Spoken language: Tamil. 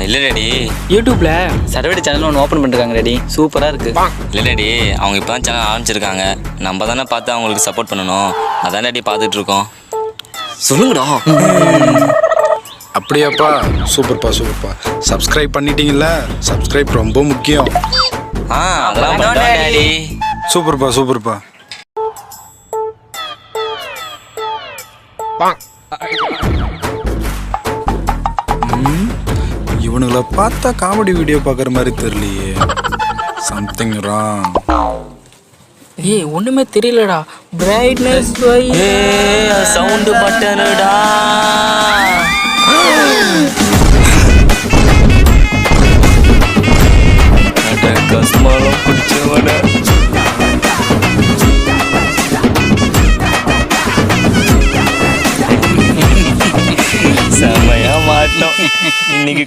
இல்லை டாடி. யூடியூப்ல சரவெடி சேனல் ஒன்று ஓப்பன் பண்ணிருக்காங்க டாடி. சூப்பராக இருக்கு. இல்லை டாடி, அவங்க இப்போ தான் சேனல் ஆரம்பிச்சிருக்காங்க. நம்ம தானே பார்த்து அவங்களுக்கு சப்போர்ட் பண்ணணும். அதான் டாடி பார்த்துட்டு இருக்கோம். சொல்லுங்கடா. அப்படியாப்பா? சூப்பர்ப்பா சூப்பர்ப்பா. சப்ஸ்கிரைப் பண்ணிட்டீங்கல்ல? சப்ஸ்கிரைப் ரொம்ப முக்கியம். அதெல்லாம் டாடி. சூப்பர்ப்பா சூப்பர்ப்பா. இவனுங்களை பார்த்தா காமெடி வீடியோ பார்க்குற மாதிரி தெரியலையே. Something wrong. ஏய் ஒண்ணுமே தெரியலடா. Brightness sound பட்டனுடா. கஸ்மாலம் பிடிச்சவன செமையா மாட்டோம் இன்னைக்கு.